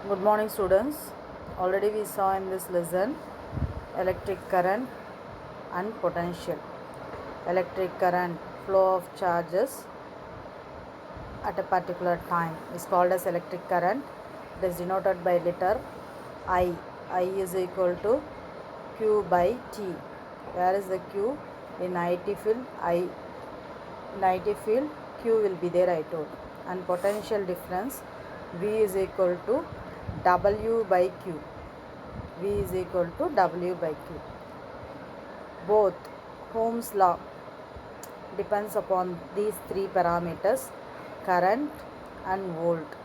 Good morning, students. Already we saw in this lesson electric current and potential. Electric current, flow of charges at a particular time is called as electric current. It is denoted by letter I. I is equal to Q by T. Where is the Q? In IT field, in IT field Q will be there, I told. And potential difference V is equal to W by Q. V is equal to W by Q. Both Ohm's law depends upon these three parameters: current and volt.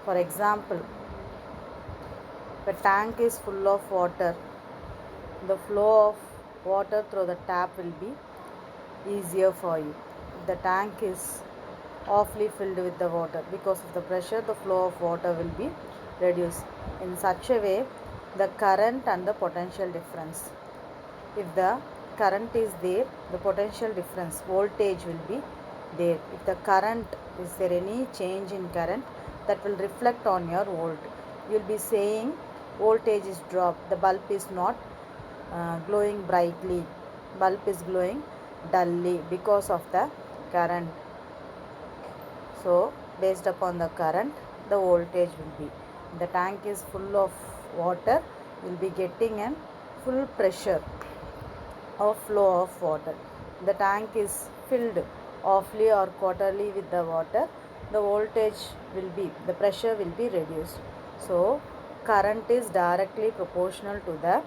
For example, if a tank is full of water, the flow of water through the tap will be easier for you. If the tank is awfully filled with the water, because of the pressure, the flow of water will be reduced. In such a way, the current and the potential difference. If the current is there, the potential difference, voltage will be there. If the current, is there any change in current, that will reflect on your volt. You will be saying voltage is dropped, the bulb is not glowing brightly, bulb is glowing dully because of the current. So based upon the current, the voltage will be. The tank is full of water, you will be getting a full pressure of flow of water. The tank is filled awfully or quarterly with the water, the voltage will be, the pressure will be reduced. So current is directly proportional to the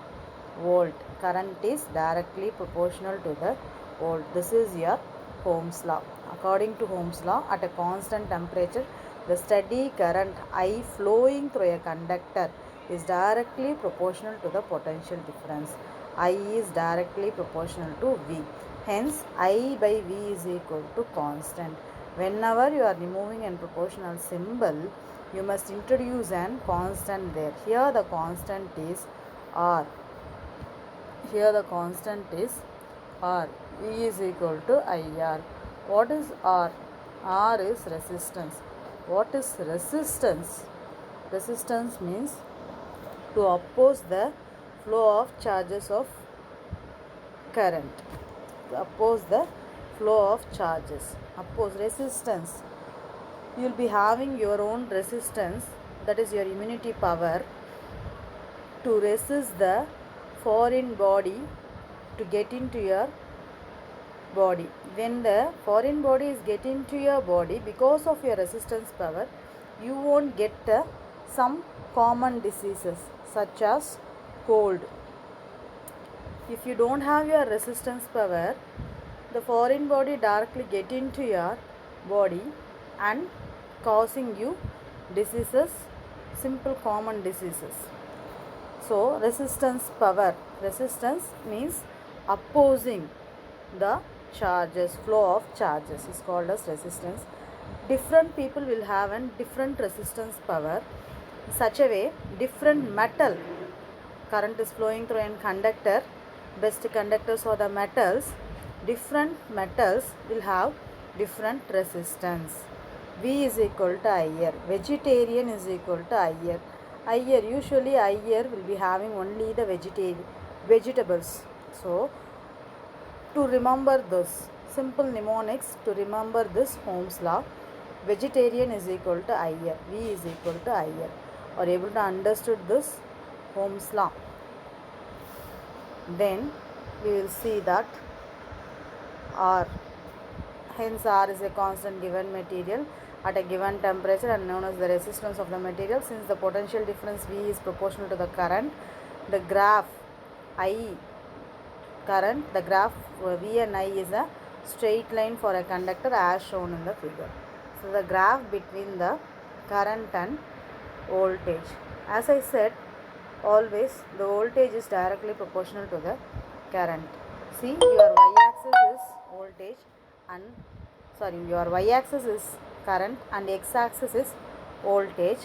volt. Current is directly proportional to the volt. This is your Ohm's law. According to Ohm's law, at a constant temperature, the steady current I flowing through a conductor is directly proportional to the potential difference. I is directly proportional to V. Hence, I by V is equal to constant. Whenever you are removing a proportional symbol, you must introduce an constant there. Here the constant is R. Here the constant is R. V is equal to IR. What is R? R is resistance. What is resistance? Resistance means to oppose the flow of charges of current. To oppose the flow of charges. Oppose resistance. You will be having your own resistance, that is your immunity power, to resist the foreign body to get into your body. When the foreign body is getting into your body, because of your resistance power, you won't get some common diseases such as cold. If you don't have your resistance power, the foreign body directly get into your body and causing you diseases, simple common diseases. So resistance power, resistance means opposing the charges, flow of charges is called as resistance. Different people will have a different resistance power. In such a way, different metal, current is flowing through a conductor, best conductors are the metals. Different metals will have different resistance. V is equal to IR. Vegetarian is equal to IR. IR, usually IR will be having only the vegetables. So to remember this, simple mnemonics to remember this Ohm's law, vegetarian is equal to IR, V is equal to IR. Are able to understood this Ohm's law? Then we will see that R, hence R is a constant given material at a given temperature and known as the resistance of the material. Since the potential difference V is proportional to the current, the graph I current, the graph V and I is a straight line for a conductor as shown in the figure. So the graph between the current and voltage. As I said, always the voltage is directly proportional to the current. See, your y-axis is voltage and your y-axis is current and x-axis is voltage.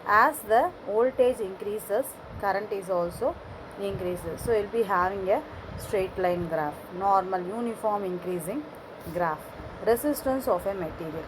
As the voltage increases, current is also increases. So you will be having a straight line graph, normal uniform increasing graph. Resistance of a material.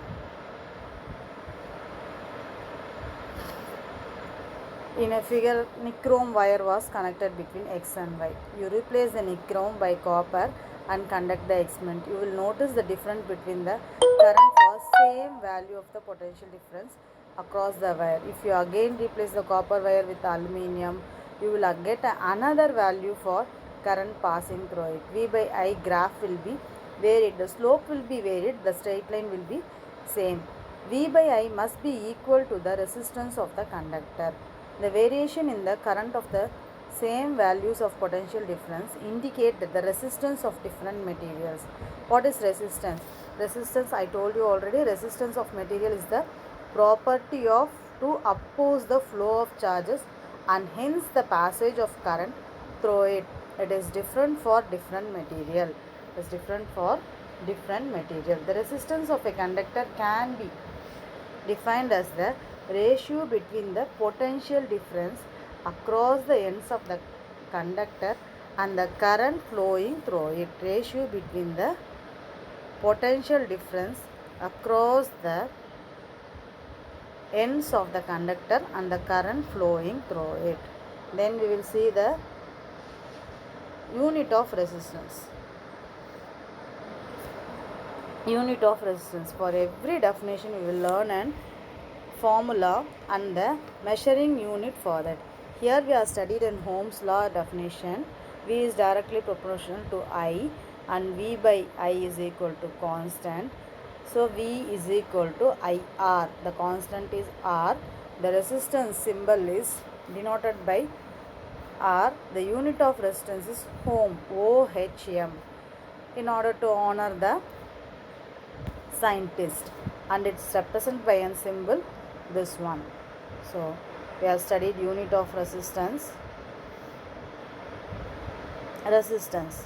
In a figure, nichrome wire was connected between X and Y. You replace the nichrome by copper and conduct the experiment. You will notice the difference between the current for same value of the potential difference across the wire. If you again replace the copper wire with aluminium, you will get another value for current passing through it. V by I graph will be varied. The slope will be varied. The straight line will be same. V by I must be equal to the resistance of the conductor. The variation in the current of the same values of potential difference indicate that the resistance of different materials. What is resistance? Resistance, I told you already, resistance of material is the property of to oppose the flow of charges and hence the passage of current through it. It is different for different material. It is different for different material. The resistance of a conductor can be defined as the ratio between the potential difference across the ends of the conductor and the current flowing through it. Ratio between the potential difference across the ends of the conductor and the current flowing through it. Then we will see the unit of resistance. Unit of resistance. For every definition we will learn an formula and the measuring unit for that. Here we are studied in Ohm's law definition. V is directly proportional to I and V by I is equal to constant. So V is equal to IR. The constant is R. The resistance symbol is denoted by R. The unit of resistance is Ohm, OHM, in order to honor the scientist, and it's represented by a symbol, this one. So we have studied unit of resistance. Resistance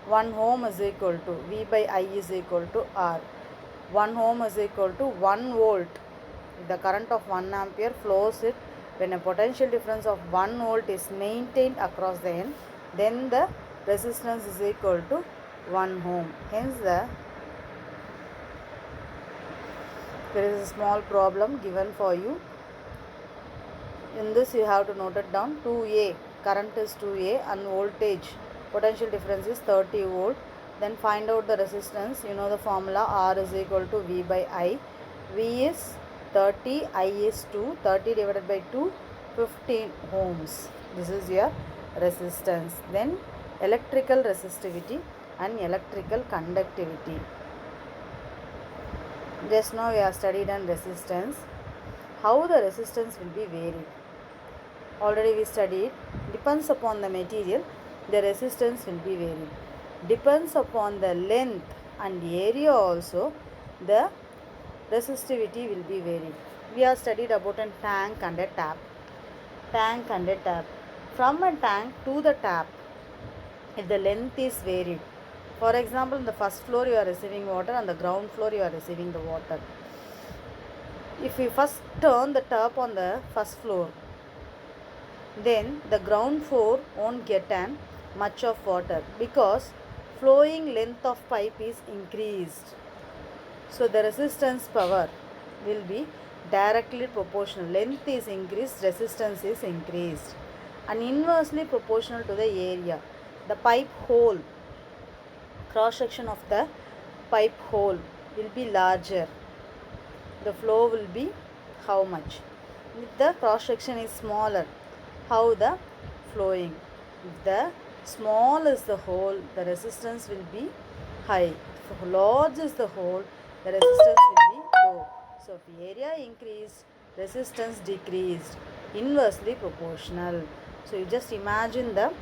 1 ohm is equal to V by I is equal to R. 1 ohm is equal to 1 volt. If the current of 1 ampere flows it when a potential difference of 1 volt is maintained across the end, then the resistance is equal to 1 ohm. Hence there is a small problem given for you. In this you have to note it down. 2A, current is 2A and voltage, potential difference is 30 volt. Then find out the resistance. You know the formula, R is equal to V by I. V is 30, I is 2. 30 divided by 2, 15 ohms. This is your resistance. Then electrical resistivity and electrical conductivity. Just now we have studied on resistance. How the resistance will be varied. Already we studied, depends upon the material, the resistance will be varied. Depends upon the length and area also, the resistivity will be varied. We have studied about a tank and a tap. Tank and a tap. From a tank to the tap, if the length is varied, for example, in the first floor you are receiving water and the ground floor you are receiving the water. If we first turn the tap on the first floor, then the ground floor won't get much of water because flowing length of pipe is increased. So the resistance power will be directly proportional. Length is increased, resistance is increased, and inversely proportional to the area. The pipe hole, cross section of the pipe hole will be larger. The flow will be how much? If the cross section is smaller, how the flowing? If the small is the hole, the resistance will be high. If large is the hole, the resistance will be low. So if area increased, resistance decreased, inversely proportional. So you just imagine the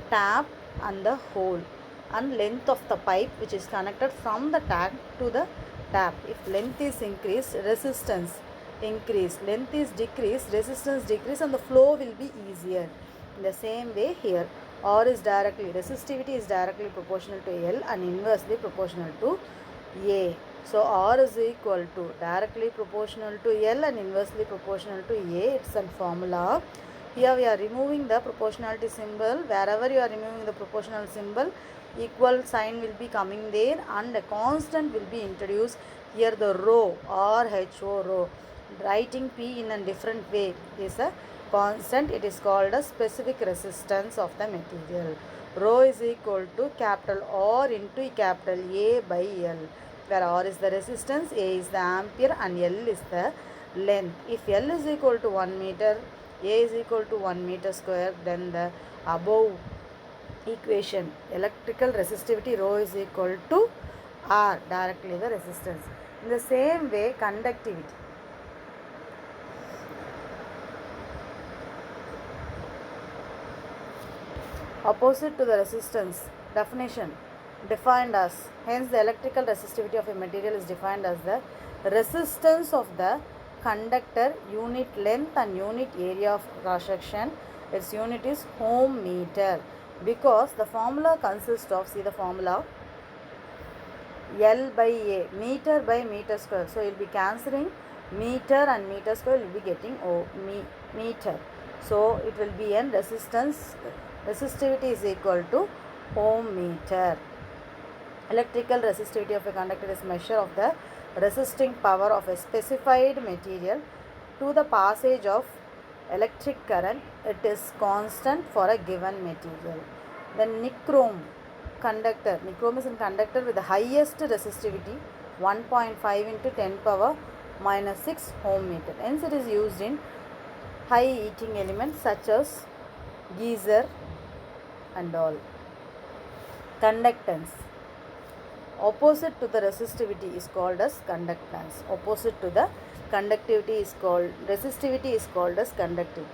tap and the hole and length of the pipe which is connected from the tank to the tap. If length is increased, resistance increase. Length is decreased, resistance decrease, and the flow will be easier. In the same way here, R is directly, resistivity is directly proportional to L and inversely proportional to A. So R is equal to directly proportional to L and inversely proportional to A. It's a formula. Here we are removing the proportionality symbol. Wherever you are removing the proportional symbol, equal sign will be coming there and a constant will be introduced. Here the rho, RHO, rho. writing P in a different way is a constant. It is called a specific resistance of the material. Rho is equal to capital R into capital A by L, where R is the resistance, A is the ampere, and L is the length. If L is equal to 1 meter, A is equal to 1 meter square, then the above equation, electrical resistivity rho is equal to R, directly the resistance. In the same way, conductivity. Opposite to the resistance. Definition defined as, hence the electrical resistivity of a material is defined as the resistance of the conductor, unit length and unit area of cross section. Its unit is ohm meter, because the formula consists of, see the formula, L by A, meter by meter square. So you will be cancelling meter and meter square, you will be getting meter. So it will be an resistance. Resistivity is equal to ohm meter. Electrical resistivity of a conductor is measure of the resisting power of a specified material to the passage of electric current. It is constant for a given material. The nichrome conductor. Nichrome is a conductor with the highest resistivity, 1.5 into 10 power minus 6 ohm meter. Hence it is used in high heating elements such as geyser and all. Conductance. Opposite to the resistivity is called as conductance. Opposite to the conductivity is called, resistivity is called as conductivity.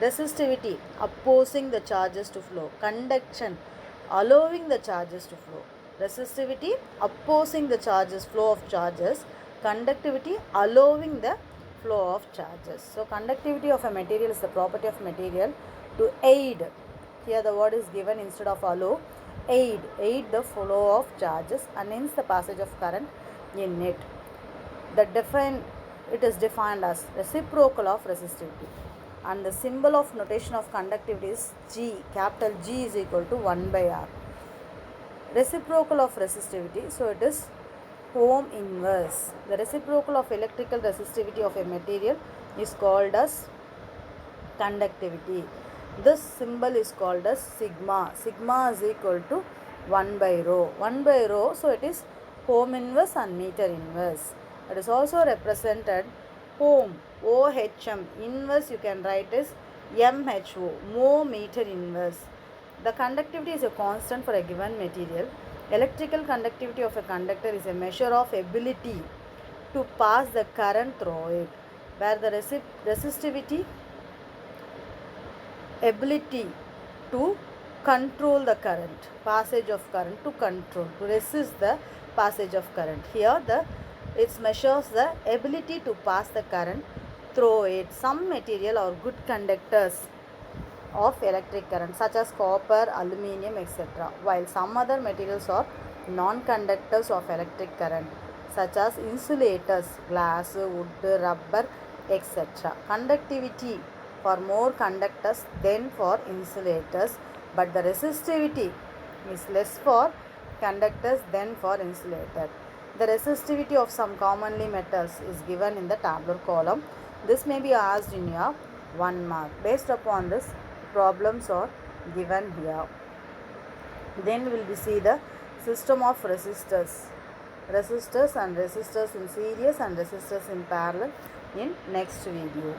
Resistivity, opposing the charges to flow. Conduction, allowing the charges to flow. Resistivity, opposing the charges, flow of charges. Conductivity, allowing the flow of charges. So conductivity of a material is the property of material to aid. Here the word is given instead of allow. Aid the flow of charges and hence the passage of current in it. It is defined as reciprocal of resistivity, and the symbol of notation of conductivity is G. Capital G is equal to 1 by R. Reciprocal of resistivity, so it is ohm inverse. The reciprocal of electrical resistivity of a material is called as conductivity. This symbol is called as sigma. Sigma is equal to 1 by rho. 1 by rho, so it is ohm inverse and meter inverse. It is also represented ohm, OHM. Inverse you can write as MHO, mho meter inverse. The conductivity is a constant for a given material. Electrical conductivity of a conductor is a measure of ability to pass the current through it, where the resistivity, ability to control the current, passage of current, to control, to resist the passage of current. Here it measures the ability to pass the current through it. Some material are good conductors of electric current such as copper, aluminium, etc., while some other materials are non-conductors of electric current such as insulators, glass, wood, rubber, etc. Conductivity for more conductors than for insulators, but the resistivity is less for conductors than for insulator. The resistivity of some commonly metals is given in the tabular column. This may be asked in your 1 mark. Based upon this, problems are given here. Then we will see the system of resistors and resistors in series and resistors in parallel in next video.